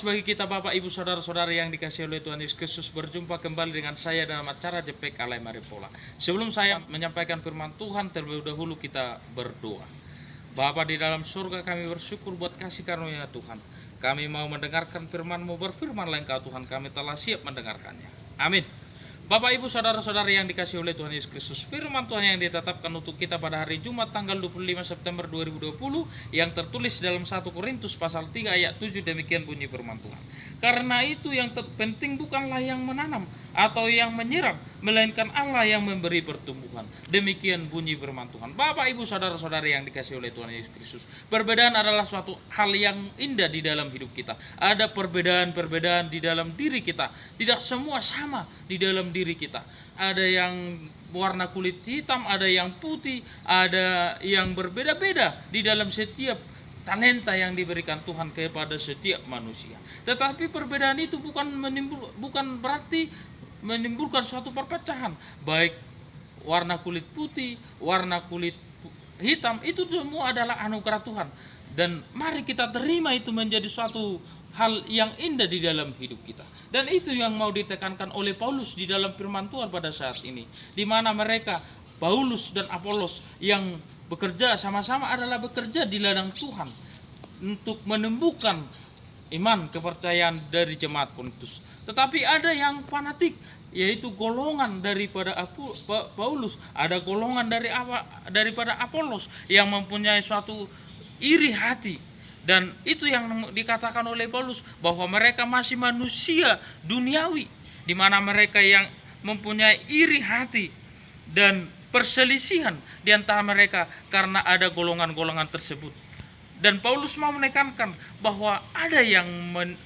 Bagus bagi kita Bapak Ibu Saudara-saudara yang dikasihi oleh Tuhan Yesus Kristus, berjumpa kembali dengan saya dalam acara JPK Alai Maripola. Sebelum saya menyampaikan firman Tuhan, terlebih dahulu kita berdoa. Bapa di dalam surga, kami bersyukur buat kasih karunia Tuhan. Kami mau mendengarkan firman-Mu, berfirmanlah Engkau Tuhan, kami telah siap mendengarkannya. Amin. Bapak Ibu Saudara-saudara yang dikasihi oleh Tuhan Yesus Kristus, firman Tuhan yang ditetapkan untuk kita pada hari Jumat tanggal 25 September 2020 yang tertulis dalam 1 Korintus pasal 3 ayat 7, demikian bunyi firman Tuhan. Karena itu yang terpenting bukanlah yang menanam atau yang menyiram, melainkan Allah yang memberi pertumbuhan. Demikian bunyi firman Tuhan. Bapak Ibu Saudara-saudara yang dikasihi oleh Tuhan Yesus Kristus, perbedaan adalah suatu hal yang indah di dalam hidup kita. Ada perbedaan-perbedaan di dalam diri kita. Tidak semua sama di dalam diri kita. Ada yang warna kulit hitam, ada yang putih, ada yang berbeda-beda di dalam setiap talenta yang diberikan Tuhan kepada setiap manusia. Tetapi perbedaan itu bukan berarti menimbulkan suatu perpecahan. Baik warna kulit putih, warna kulit hitam, itu semua adalah anugerah Tuhan. Dan mari kita terima itu menjadi suatu hal yang indah di dalam hidup kita. Dan itu yang mau ditekankan oleh Paulus di dalam firman Tuhan pada saat ini, di mana mereka, Paulus dan Apolos, yang bekerja sama-sama adalah bekerja di ladang Tuhan untuk menumbuhkan iman kepercayaan dari jemaat Korintus. Tetapi ada yang fanatik, yaitu golongan daripada Paulus, ada golongan daripada Apolos yang mempunyai suatu iri hati. Dan itu yang dikatakan oleh Paulus, bahwa mereka masih manusia duniawi, di mana mereka yang mempunyai iri hati dan perselisihan di antara mereka karena ada golongan-golongan tersebut. Dan Paulus mau menekankan bahwa ada yang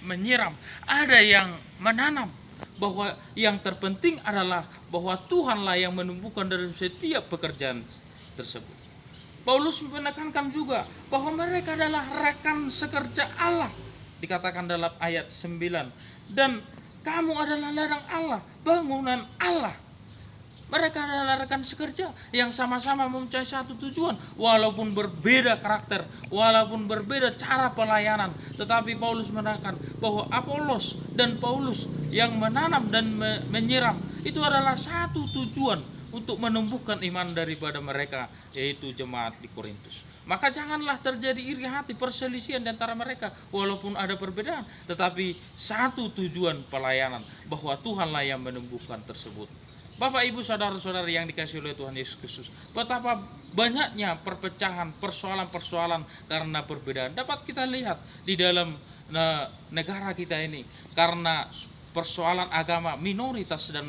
menyiram, ada yang menanam, bahwa yang terpenting adalah bahwa Tuhanlah yang menumbuhkan dalam setiap pekerjaan tersebut. Paulus menekankan juga bahwa mereka adalah rekan sekerja Allah, dikatakan dalam ayat 9. Dan kamu adalah ladang Allah, bangunan Allah. Mereka adalah rekan sekerja yang sama-sama mempunyai satu tujuan, walaupun berbeda karakter, walaupun berbeda cara pelayanan. Tetapi Paulus menekankan bahwa Apolos dan Paulus yang menanam dan menyiram itu adalah satu tujuan, untuk menumbuhkan iman daripada mereka, yaitu jemaat di Korintus. Maka janganlah terjadi iri hati, perselisihan di antara mereka, walaupun ada perbedaan, tetapi satu tujuan pelayanan, bahwa Tuhanlah yang menumbuhkan tersebut. Bapak Ibu Saudara-saudara yang dikasihi oleh Tuhan Yesus Kristus, betapa banyaknya perpecahan, persoalan-persoalan karena perbedaan dapat kita lihat di dalam negara kita ini, karena persoalan agama minoritas dan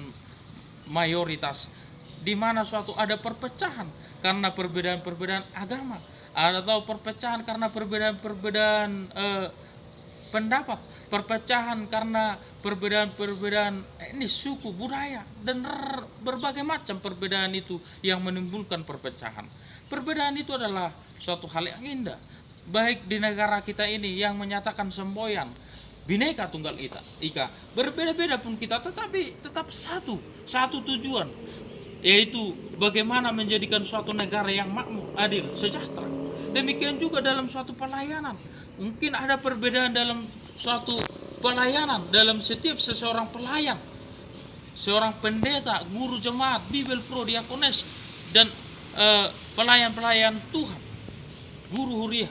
mayoritas, di mana suatu ada perpecahan karena perbedaan-perbedaan agama, atau perpecahan karena perbedaan-perbedaan pendapat, perpecahan karena perbedaan-perbedaan ini suku, budaya, dan berbagai macam perbedaan itu yang menimbulkan perpecahan. Perbedaan itu adalah suatu hal yang indah, baik di negara kita ini yang menyatakan semboyan Bhinneka Tunggal Ika. Berbeda-beda pun kita, tetapi tetap satu tujuan, yaitu bagaimana menjadikan suatu negara yang makmur, adil, sejahtera. Demikian juga dalam suatu pelayanan. Mungkin ada perbedaan dalam suatu pelayanan, dalam setiap seseorang pelayan, seorang pendeta, guru jemaat, Bible Pro, diakones, dan pelayan-pelayan Tuhan, guru huriah,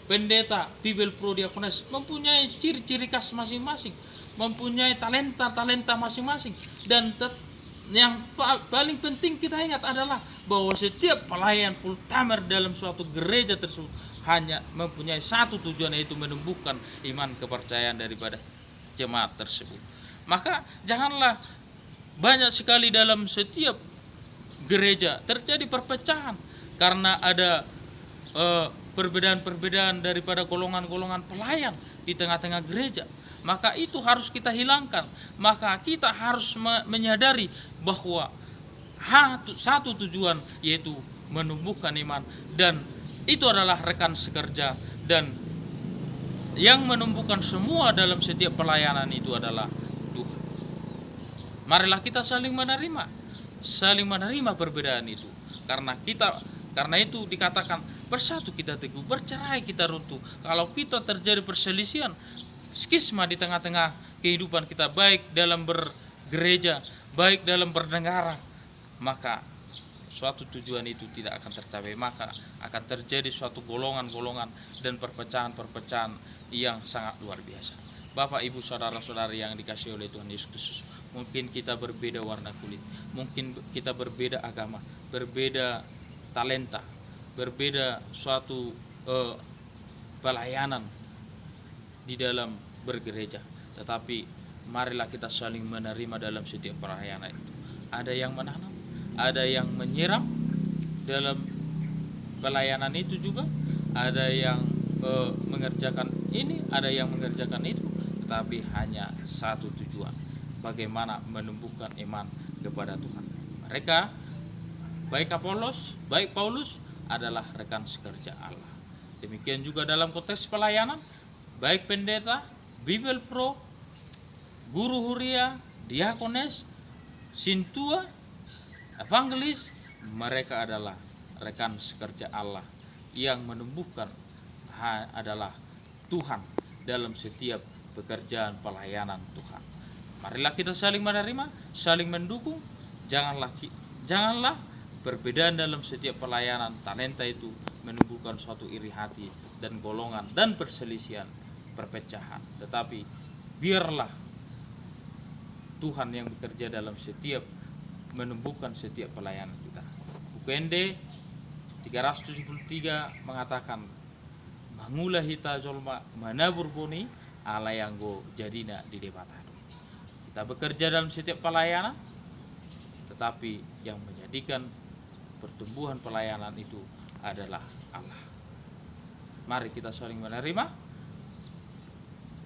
pendeta, Bible Pro, diakones, mempunyai ciri-ciri khas masing-masing, mempunyai talenta-talenta masing-masing. Dan yang paling penting kita ingat adalah bahwa setiap pelayan pultamer dalam suatu gereja tersebut hanya mempunyai satu tujuan, yaitu menumbuhkan iman kepercayaan daripada jemaat tersebut. Maka janganlah banyak sekali dalam setiap gereja terjadi perpecahan karena ada perbedaan-perbedaan daripada golongan-golongan pelayan di tengah-tengah gereja. Maka itu harus kita hilangkan. Maka kita harus menyadari bahwa satu tujuan, yaitu menumbuhkan iman, dan itu adalah rekan sekerja, dan yang menumbuhkan semua dalam setiap pelayanan itu adalah Tuhan. Marilah kita saling menerima perbedaan itu, karena itu dikatakan bersatu kita teguh, bercerai kita runtuh. Kalau kita terjadi perselisihan, skisma di tengah-tengah kehidupan kita, baik dalam bergereja, baik dalam bernegara, maka suatu tujuan itu tidak akan tercapai, maka akan terjadi suatu golongan-golongan dan perpecahan-perpecahan yang sangat luar biasa. Bapak, Ibu, saudara-saudari yang dikasihi oleh Tuhan Yesus Kristus, mungkin kita berbeda warna kulit, mungkin kita berbeda agama, berbeda talenta, berbeda suatu pelayanan di dalam bergereja, tetapi marilah kita saling menerima dalam setiap pelayanan itu. Ada yang menanam, ada yang menyiram dalam pelayanan itu juga, ada yang mengerjakan ini, ada yang mengerjakan itu, tetapi hanya satu tujuan, bagaimana menumbuhkan iman kepada Tuhan. Mereka, baik Apolos, baik Paulus, adalah rekan sekerja Allah. Demikian juga dalam konteks pelayanan, baik pendeta, Bible Pro, guru huria, diakones, sintua, evangelis, mereka adalah rekan sekerja Allah. Yang menumbuhkan adalah Tuhan dalam setiap pekerjaan pelayanan Tuhan. Marilah kita saling menerima, saling mendukung. Janganlah perbedaan dalam setiap pelayanan talenta itu menumbuhkan suatu iri hati dan golongan dan perselisihan, perpecahan. Tetapi biarlah Tuhan yang bekerja dalam setiap, menumbuhkan setiap pelayanan kita. Buku ND 373 mengatakan, mangulah hita jolma manabur boni ala yang go jadina di debatadu. Kita bekerja dalam setiap pelayanan, tetapi yang menjadikan pertumbuhan pelayanan itu adalah Allah. Mari kita saling menerima,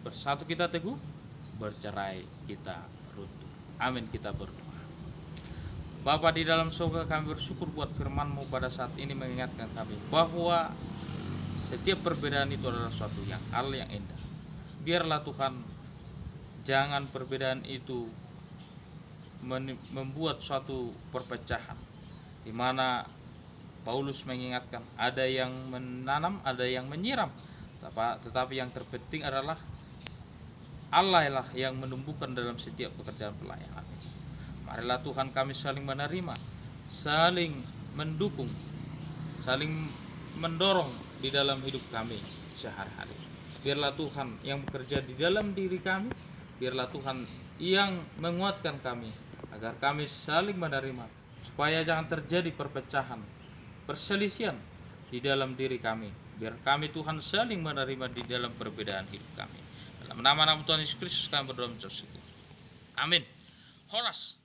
bersatu kita teguh, bercerai kita runtuh. Amin. Kita berdoa. Bapa di dalam surga, kami bersyukur buat firman-Mu pada saat ini mengingatkan kami bahwa setiap perbedaan itu adalah suatu yang hal yang indah. Biarlah Tuhan, jangan perbedaan itu membuat suatu perpecahan, di mana Paulus mengingatkan ada yang menanam, ada yang menyiram, tetapi yang terpenting adalah Allah lah yang menumbuhkan dalam setiap pekerjaan pelayanan. Marilah Tuhan, kami saling menerima, saling mendukung, saling mendorong di dalam hidup kami sehari-hari. Biarlah Tuhan yang bekerja di dalam diri kami, biarlah Tuhan yang menguatkan kami, agar kami saling menerima, supaya jangan terjadi perpecahan, perselisihan di dalam diri kami. Biar kami Tuhan saling menerima di dalam perbedaan hidup kami. Dalam nama Tuhan Yesus Kristus kami berdoa. Amin. Horas.